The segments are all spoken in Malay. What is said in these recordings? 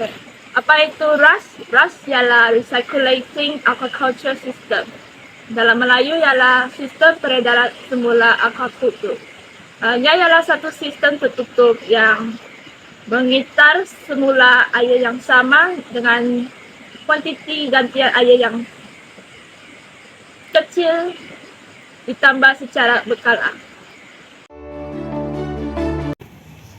Okay. Apa itu RAS? RAS ialah Recirculating Aquaculture System. Dalam Melayu ialah sistem peredaran semula aquaculture. Ia ialah satu sistem tertutup yang mengitar semula air yang sama dengan kuantiti gantian air yang kecil ditambah secara berkala.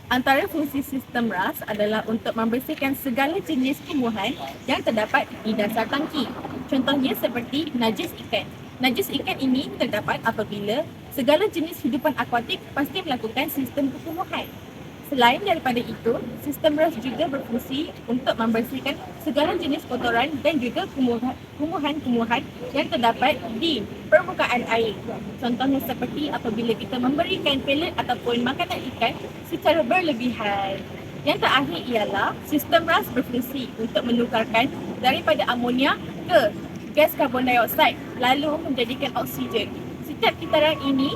Antara fungsi sistem RAS adalah untuk membersihkan segala jenis tumbuhan yang terdapat di dasar tangki. Contohnya seperti najis ikan. Najis ikan ini terdapat apabila segala jenis hidupan akuatik pasti melakukan sistem pertumbuhan. Selain daripada itu, sistem RAS juga berfungsi untuk membersihkan segala jenis kotoran dan juga tumbuhan-tumbuhan yang terdapat di permukaan air. Contohnya seperti apabila kita memberikan pelet ataupun makanan ikan secara berlebihan. Yang terakhir ialah sistem RAS berfungsi untuk menukarkan daripada amonia ke gas karbon dioksida lalu menjadikan oksigen. Setiap kitaran ini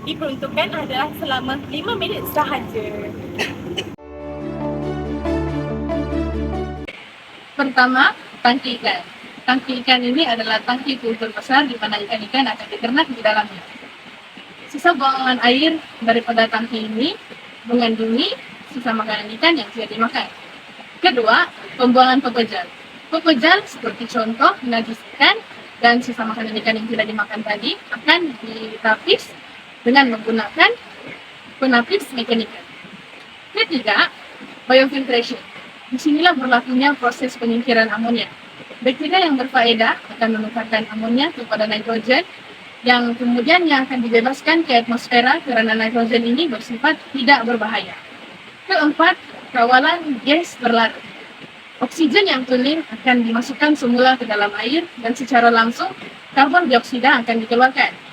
diperuntukkan adalah selama 5 minit sahaja. Pertama, tangki ikan. Tangki ikan ini adalah tangki kultur besar di mana ikan-ikan akan diternak di dalamnya. Sisa buangan air daripada tangki ini mengandungi sisa makanan ikan yang siap dimakan. Kedua, pembuangan pepejal. Pepejal seperti contoh najis ikan dan sisa makanan ikan yang tidak dimakan tadi akan ditapis dengan menggunakan penapis mekanikal. Ketiga, biofiltration. Disinilah berlakunya proses penyingkiran amonia. Bakteria yang berfaedah akan menukarkan amonia kepada nitrogen yang kemudiannya akan dibebaskan ke atmosfera kerana nitrogen ini bersifat tidak berbahaya. Keempat, kawalan gas berlarut. Oksigen yang tulen akan dimasukkan semula ke dalam air dan secara langsung karbon dioksida akan dikeluarkan.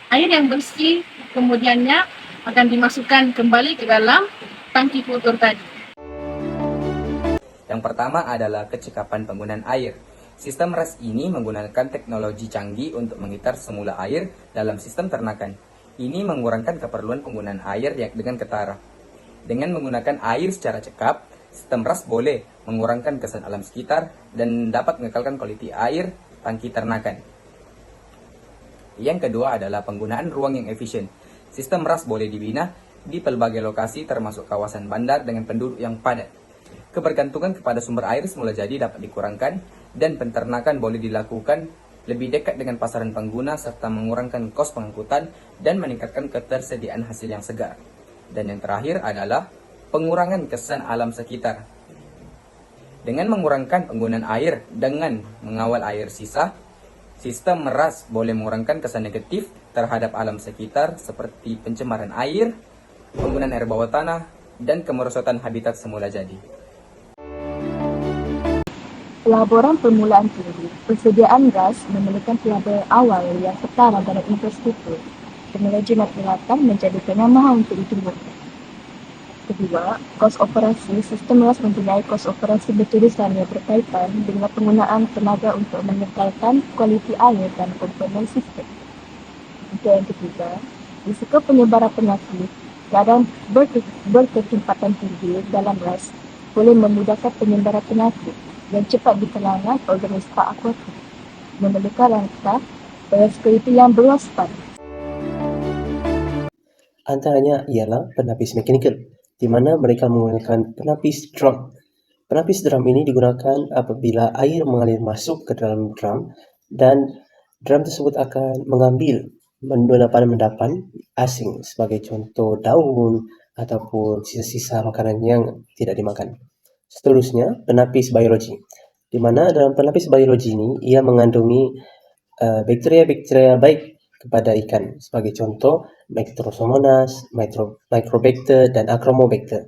Air yang bersih kemudiannya akan dimasukkan kembali ke dalam tangki kultur tadi. Yang pertama adalah kecekapan penggunaan air. Sistem RAS ini menggunakan teknologi canggih untuk mengitar semula air dalam sistem ternakan. Ini mengurangkan keperluan penggunaan air dengan ketara. Dengan menggunakan air secara cekap, sistem RAS boleh mengurangkan kesan alam sekitar dan dapat mengekalkan kualiti air tangki ternakan. Yang kedua adalah penggunaan ruang yang efisien. Sistem RAS boleh dibina di pelbagai lokasi termasuk kawasan bandar dengan penduduk yang padat. Kebergantungan kepada sumber air semula jadi dapat dikurangkan dan penternakan boleh dilakukan lebih dekat dengan pasaran pengguna serta mengurangkan kos pengangkutan dan meningkatkan ketersediaan hasil yang segar. Dan yang terakhir adalah pengurangan kesan alam sekitar. Dengan mengurangkan penggunaan air dengan mengawal air sisa, sistem RAS boleh mengurangkan kesan negatif terhadap alam sekitar seperti pencemaran air, penggunaan air bawah tanah, dan kemerosotan habitat semula jadi. Pelaburan permulaan tinggi. Persediaan RAS memerlukan pelaburan awal yang setara dalam infrastruktur. Teknologi dan peralatan menjadikannya mahal untuk ditubuhkan. Kedua, kos operasi. Sistem RAS mempunyai kos operasi berterusan yang berkaitan dengan penggunaan tenaga untuk mengekalkan kualiti air dan komponen sistem. Untuk yang ketiga, risiko penyebaran penyakit. Keadaan berketimpatan tinggi dalam RAS boleh memudahkan penyebaran penyakit yang cepat dikenalkan organisme akuatik, memerlukan langkah biosecurity yang berwaspada. Antaranya ialah penapis mekanikal, di mana mereka menggunakan penapis drum. Penapis drum ini digunakan apabila air mengalir masuk ke dalam drum dan drum tersebut akan mengambil endapan asing sebagai contoh daun ataupun sisa-sisa makanan yang tidak dimakan. Seterusnya, penapis biologi, di mana dalam penapis biologi ini ia mengandungi bakteria-bakteria baik kepada ikan, sebagai contoh Microsomonas, Microbacter, dan Achromobacter.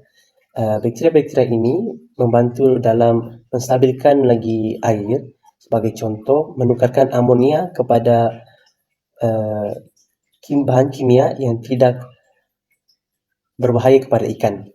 Bakteria-bakteria ini membantu dalam menstabilkan lagi air, sebagai contoh menukarkan amonia kepada bahan kimia yang tidak berbahaya kepada ikan.